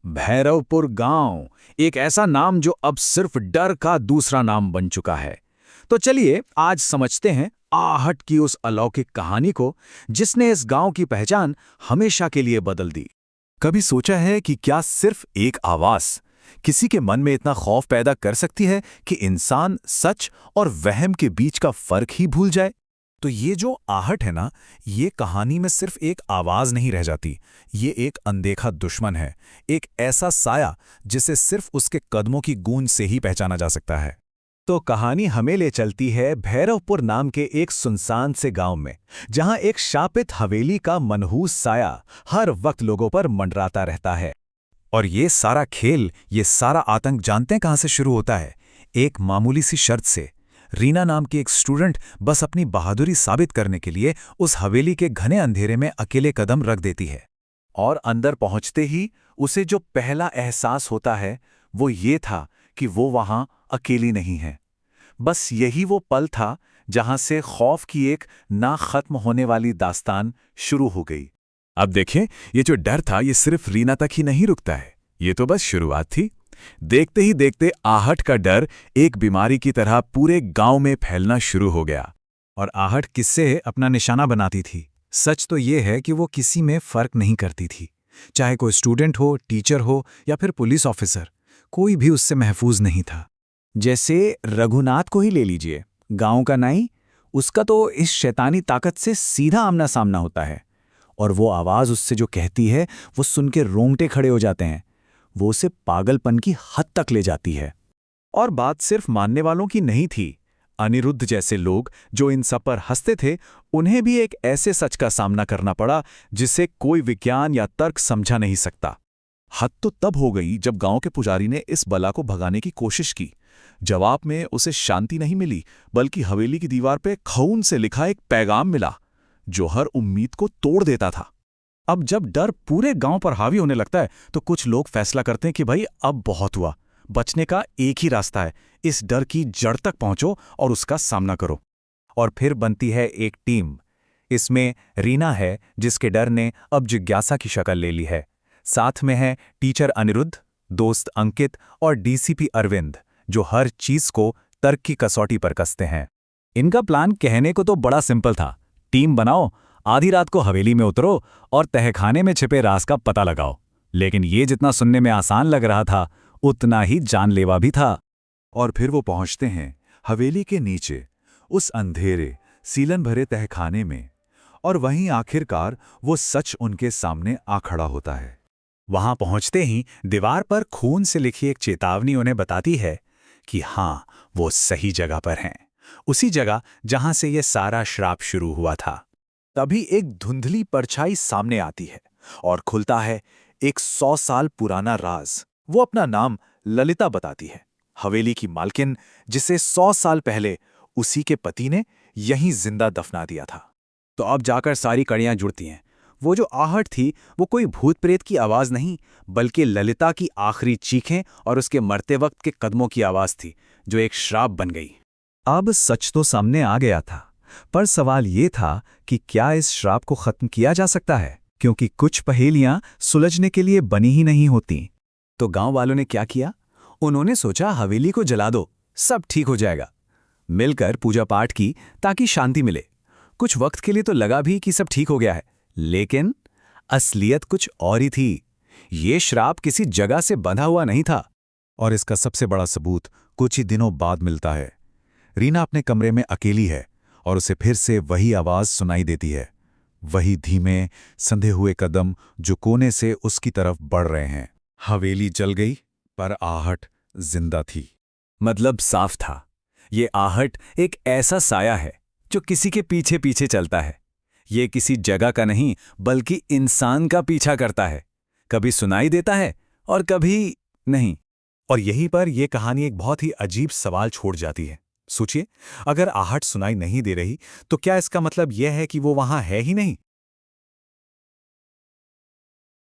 भैरवपुर गांव, एक ऐसा नाम जो अब सिर्फ डर का दूसरा नाम बन चुका है। तो चलिए आज समझते हैं आहट की उस अलौकिक कहानी को जिसने इस गांव की पहचान हमेशा के लिए बदल दी। कभी सोचा है कि क्या सिर्फ एक आवाज किसी के मन में इतना खौफ पैदा कर सकती है कि इंसान सच और वहम के बीच का फर्क ही भूल जाए? तो ये जो आहट है ना, ये कहानी में सिर्फ एक आवाज नहीं रह जाती। ये एक अनदेखा दुश्मन है, एक ऐसा साया जिसे सिर्फ उसके कदमों की गूंज से ही पहचाना जा सकता है। तो कहानी हमें ले चलती है भैरवपुर नाम के एक सुनसान से गांव में, जहां एक शापित हवेली का मनहूस साया हर वक्त लोगों पर मंडराता रहता है। और ये सारा खेल, ये सारा आतंक जानते हैं कहां से शुरू होता है? एक मामूली सी शर्त से। रीना नाम की एक स्टूडेंट बस अपनी बहादुरी साबित करने के लिए उस हवेली के घने अंधेरे में अकेले कदम रख देती है। और अंदर पहुंचते ही उसे जो पहला एहसास होता है वो ये था कि वो वहां अकेली नहीं है। बस यही वो पल था जहां से खौफ की एक ना खत्म होने वाली दास्तान शुरू हो गई। अब देखें, ये जो डर था ये सिर्फ रीना तक ही नहीं रुकता है। ये तो बस शुरुआत थी। देखते ही देखते आहट का डर एक बीमारी की तरह पूरे गांव में फैलना शुरू हो गया। और आहट किससे अपना निशाना बनाती थी? सच तो ये है कि वो किसी में फर्क नहीं करती थी। चाहे कोई स्टूडेंट हो, टीचर हो या फिर पुलिस ऑफिसर, कोई भी उससे महफूज नहीं था। जैसे रघुनाथ को ही ले लीजिए, गांव का नाई। उसका तो इस शैतानी ताकत से सीधा आमना सामना होता है। और वो आवाज उससे जो कहती है वो सुन के रोंगटे खड़े हो जाते हैं। वो उसे पागलपन की हद तक ले जाती है। और बात सिर्फ मानने वालों की नहीं थी। अनिरुद्ध जैसे लोग जो इन सब पर हंसते थे, उन्हें भी एक ऐसे सच का सामना करना पड़ा जिसे कोई विज्ञान या तर्क समझा नहीं सकता। हद तो तब हो गई जब गांव के पुजारी ने इस बला को भगाने की कोशिश की। जवाब में उसे शांति नहीं मिली, बल्कि हवेली की दीवार पे खून से लिखा एक पैगाम मिला जो हर उम्मीद को तोड़ देता था। अब जब डर पूरे गांव पर हावी होने लगता है तो कुछ लोग फैसला करते हैं कि भाई अब बहुत हुआ, बचने का एक ही रास्ता है, इस डर की जड़ तक पहुंचो और उसका सामना करो। और फिर बनती है एक टीम। इसमें रीना है जिसके डर ने अब जिज्ञासा की शक्ल ले ली है। साथ में है टीचर अनिरुद्ध, दोस्त अंकित और डीसीपी अरविंद, जो हर चीज को तर्क की कसौटी पर कसते हैं। इनका प्लान कहने को तो बड़ा सिंपल था। टीम बनाओ, आधी रात को हवेली में उतरो और तहखाने में छिपे राज का पता लगाओ। लेकिन ये जितना सुनने में आसान लग रहा था, उतना ही जानलेवा भी था। और फिर वो पहुंचते हैं हवेली के नीचे, उस अंधेरे सीलन भरे तहखाने में। और वहीं आखिरकार वो सच उनके सामने आ खड़ा होता है। वहां पहुंचते ही दीवार पर खून से लिखी एक चेतावनी उन्हें बताती है कि हाँ, वो सही जगह पर हैं, उसी जगह जहां से ये सारा श्राप शुरू हुआ था। तभी एक धुंधली परछाई सामने आती है और खुलता है एक 100 साल पुराना राज। वो अपना नाम ललिता बताती है, हवेली की मालकिन, जिसे 100 साल पहले उसी के पति ने यहीं जिंदा दफना दिया था। तो अब जाकर सारी कड़ियां जुड़ती हैं। वो जो आहट थी वो कोई भूत प्रेत की आवाज नहीं, बल्कि ललिता की आखिरी चीखें और उसके मरते वक्त के कदमों की आवाज थी, जो एक श्राप बन गई। अब सच तो सामने आ गया था, पर सवाल ये था कि क्या इस श्राप को खत्म किया जा सकता है? क्योंकि कुछ पहेलियां सुलझने के लिए बनी ही नहीं होती। तो गांव वालों ने क्या किया? उन्होंने सोचा हवेली को जला दो, सब ठीक हो जाएगा। मिलकर पूजा पाठ की ताकि शांति मिले। कुछ वक्त के लिए तो लगा भी कि सब ठीक हो गया है, लेकिन असलियत कुछ और ही थी। ये श्राप किसी जगह से बंधा हुआ नहीं था। और इसका सबसे बड़ा सबूत कुछ ही दिनों बाद मिलता है। रीना अपने कमरे में अकेली है और उसे फिर से वही आवाज सुनाई देती है, वही धीमे संधे हुए कदम जो कोने से उसकी तरफ बढ़ रहे हैं। हवेली जल गई, पर आहट जिंदा थी। मतलब साफ था, ये आहट एक ऐसा साया है जो किसी के पीछे पीछे चलता है। ये किसी जगह का नहीं, बल्कि इंसान का पीछा करता है। कभी सुनाई देता है और कभी नहीं। और यहीं पर यह कहानी एक बहुत ही अजीब सवाल छोड़ जाती है। सोचिए, अगर आहट सुनाई नहीं दे रही तो क्या इसका मतलब यह है कि वो वहां है ही नहीं?